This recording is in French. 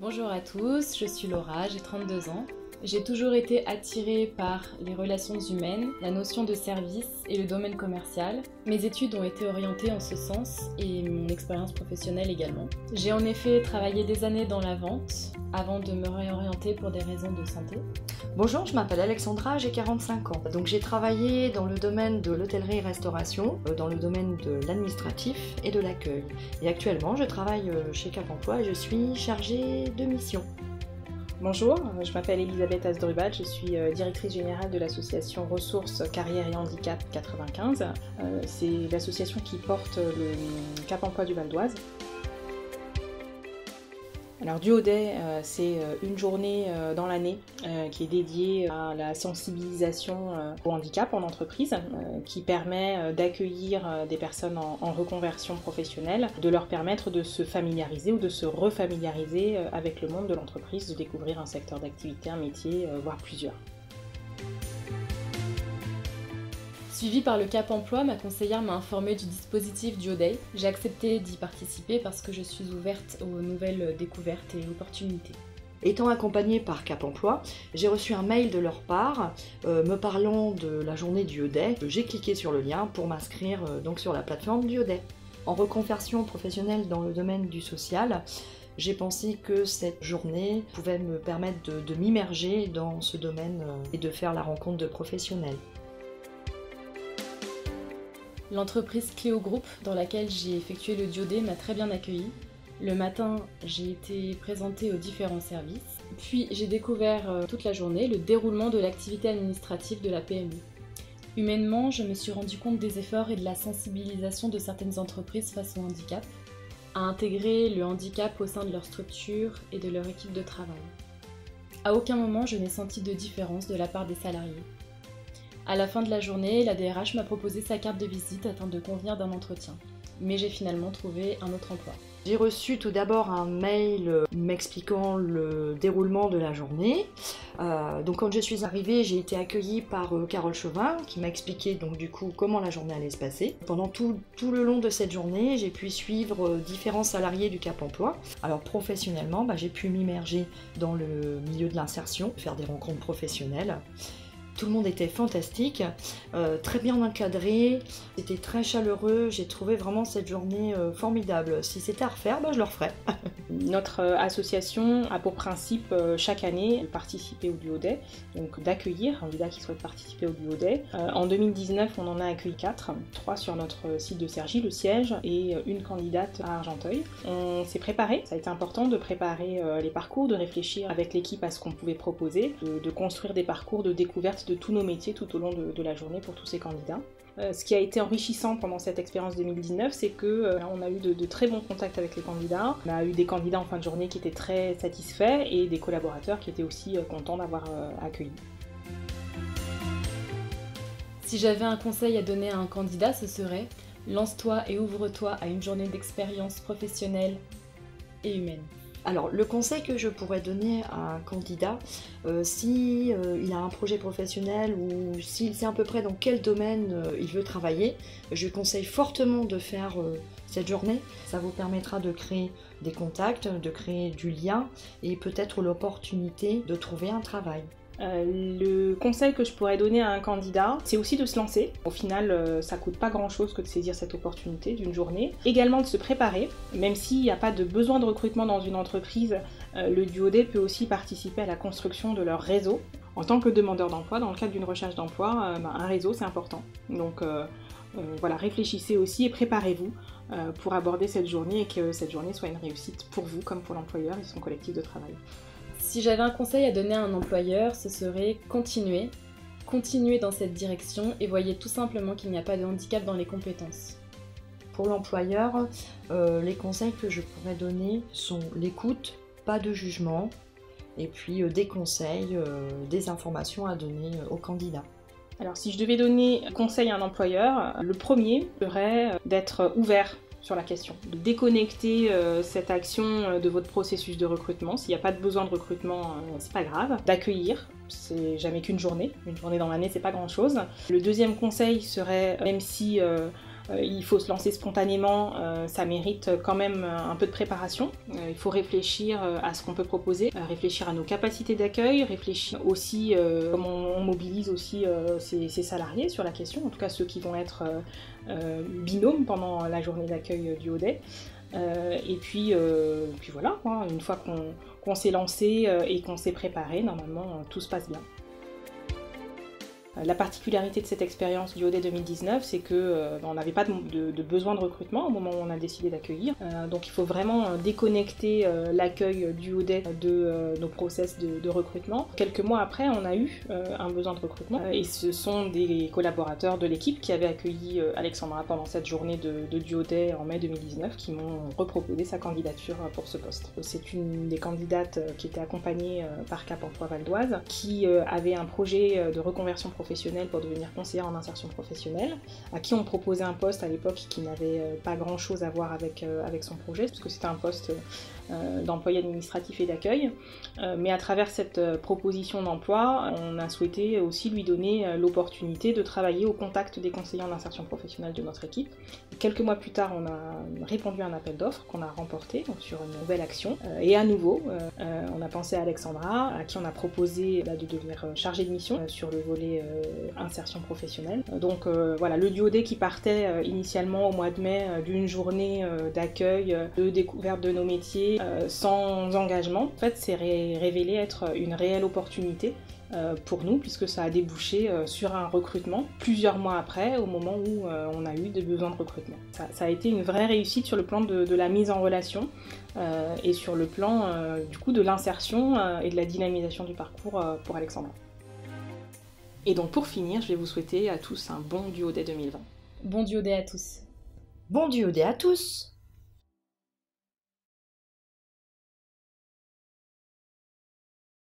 Bonjour à tous, je suis Laura, j'ai 32 ans. J'ai toujours été attirée par les relations humaines, la notion de service et le domaine commercial. Mes études ont été orientées en ce sens et mon expérience professionnelle également. J'ai en effet travaillé des années dans la vente avant de me réorienter pour des raisons de santé. Bonjour, je m'appelle Alexandra, j'ai 45 ans. Donc j'ai travaillé dans le domaine de l'hôtellerie-restauration, dans le domaine de l'administratif et de l'accueil. Et actuellement, je travaille chez Cap Emploi et je suis chargée de mission. Bonjour, je m'appelle Elisabeth Asdrubal, je suis directrice générale de l'association Ressources, Carrière et Handicap 95. C'est l'association qui porte le Cap Emploi du Val d'Oise. Alors Duo Day, c'est une journée dans l'année qui est dédiée à la sensibilisation au handicap en entreprise, qui permet d'accueillir des personnes en reconversion professionnelle, de leur permettre de se familiariser ou de se refamiliariser avec le monde de l'entreprise, de découvrir un secteur d'activité, un métier, voire plusieurs. Suivie par le Cap Emploi, ma conseillère m'a informée du dispositif Duo Day. J'ai accepté d'y participer parce que je suis ouverte aux nouvelles découvertes et opportunités. Étant accompagnée par Cap Emploi, j'ai reçu un mail de leur part me parlant de la journée Duo Day. J'ai cliqué sur le lien pour m'inscrire donc sur la plateforme Duo Day. En reconversion professionnelle dans le domaine du social, j'ai pensé que cette journée pouvait me permettre de m'immerger dans ce domaine et de faire la rencontre de professionnels. L'entreprise Cléo Group, dans laquelle j'ai effectué le Duo Day, m'a très bien accueillie. Le matin, j'ai été présentée aux différents services. Puis j'ai découvert toute la journée le déroulement de l'activité administrative de la PME. Humainement, je me suis rendu compte des efforts et de la sensibilisation de certaines entreprises face au handicap, à intégrer le handicap au sein de leur structure et de leur équipe de travail. À aucun moment, je n'ai senti de différence de la part des salariés. À la fin de la journée, la DRH m'a proposé sa carte de visite afin de convenir d'un entretien. Mais j'ai finalement trouvé un autre emploi. J'ai reçu tout d'abord un mail m'expliquant le déroulement de la journée. Donc quand je suis arrivée, j'ai été accueillie par Carole Chauvin qui m'a expliqué donc du coup comment la journée allait se passer. Pendant tout le long de cette journée, j'ai pu suivre différents salariés du Cap Emploi. Alors professionnellement, j'ai pu m'immerger dans le milieu de l'insertion, faire des rencontres professionnelles. Tout le monde était fantastique, très bien encadré, c'était très chaleureux, j'ai trouvé vraiment cette journée formidable. Si c'était à refaire, je le referais. Notre association a pour principe chaque année de participer au Duo Day, donc d'accueillir un candidat qui souhaite participer au Duo Day. En 2019, on en a accueilli 4, 3 sur notre site de Cergy, le siège, et une candidate à Argenteuil. On s'est préparé, ça a été important de préparer les parcours, de réfléchir avec l'équipe à ce qu'on pouvait proposer, de construire des parcours de découverte de tous nos métiers tout au long de la journée pour tous ces candidats. Ce qui a été enrichissant pendant cette expérience 2019, c'est qu'on a eu de très bons contacts avec les candidats. On a eu des candidats en fin de journée qui étaient très satisfaits et des collaborateurs qui étaient aussi contents d'avoir accueilli. Si j'avais un conseil à donner à un candidat, ce serait « Lance-toi et ouvre-toi à une journée d'expérience professionnelle et humaine ». Alors, le conseil que je pourrais donner à un candidat, si il a un projet professionnel ou s'il sait à peu près dans quel domaine il veut travailler, je conseille fortement de faire cette journée. Ça vous permettra de créer des contacts, de créer du lien et peut-être l'opportunité de trouver un travail. Le conseil que je pourrais donner à un candidat, c'est aussi de se lancer. Au final, ça coûte pas grand-chose que de saisir cette opportunité d'une journée. Également de se préparer, même s'il n'y a pas de besoin de recrutement dans une entreprise, le Duo Day peut aussi participer à la construction de leur réseau. En tant que demandeur d'emploi, dans le cadre d'une recherche d'emploi, un réseau c'est important. Donc voilà, réfléchissez aussi et préparez-vous pour aborder cette journée et que cette journée soit une réussite pour vous comme pour l'employeur et son collectif de travail. Si j'avais un conseil à donner à un employeur, ce serait continuez dans cette direction et voyez tout simplement qu'il n'y a pas de handicap dans les compétences. Pour l'employeur, les conseils que je pourrais donner sont l'écoute, pas de jugement, et puis des conseils, des informations à donner aux candidats. Alors si je devais donner conseil à un employeur, le premier serait d'être ouvert sur la question, de déconnecter cette action de votre processus de recrutement. S'il n'y a pas de besoin de recrutement, c'est pas grave. D'accueillir, c'est jamais qu'une journée dans l'année c'est pas grand chose. Le deuxième conseil serait, même si Il faut se lancer spontanément, ça mérite quand même un peu de préparation. Il faut réfléchir à ce qu'on peut proposer, réfléchir à nos capacités d'accueil, réfléchir aussi comment on mobilise aussi ses salariés sur la question, en tout cas ceux qui vont être binômes pendant la journée d'accueil du Haudet. Et puis voilà, hein, une fois qu'on s'est lancé et qu'on s'est préparé, normalement tout se passe bien. La particularité de cette expérience du Haudet 2019, c'est qu'on n'avait pas de besoin de recrutement au moment où on a décidé d'accueillir. Donc il faut vraiment déconnecter l'accueil du Haudet de nos process de recrutement. Quelques mois après, on a eu un besoin de recrutement et ce sont des collaborateurs de l'équipe qui avaient accueilli Alexandra pendant cette journée du Haudet en mai 2019 qui m'ont reproposé sa candidature pour ce poste. C'est une des candidates qui était accompagnée par Cap Emploi Val d'Oise qui avait un projet de reconversion professionnelle pour devenir conseillère en insertion professionnelle, à qui on proposait un poste à l'époque qui n'avait pas grand chose à voir avec son projet, puisque c'était un poste d'employé administratif et d'accueil. Mais à travers cette proposition d'emploi, on a souhaité aussi lui donner l'opportunité de travailler au contact des conseillers en insertion professionnelle de notre équipe. Et quelques mois plus tard, on a répondu à un appel d'offres qu'on a remporté donc sur une nouvelle action. Et à nouveau, on a pensé à Alexandra, à qui on a proposé de devenir chargée de mission sur le volet insertion professionnelle. Donc voilà, le Haudet qui partait initialement au mois de mai d'une journée d'accueil, de découverte de nos métiers, sans engagement, en fait, s'est révélé être une réelle opportunité pour nous, puisque ça a débouché sur un recrutement plusieurs mois après, au moment où on a eu des besoins de recrutement. Ça a été une vraie réussite sur le plan de la mise en relation et sur le plan du coup de l'insertion et de la dynamisation du parcours pour Alexandra. Et donc pour finir, je vais vous souhaiter à tous un bon Haudet 2020. Bon Haudet à tous. Bon Haudet à tous.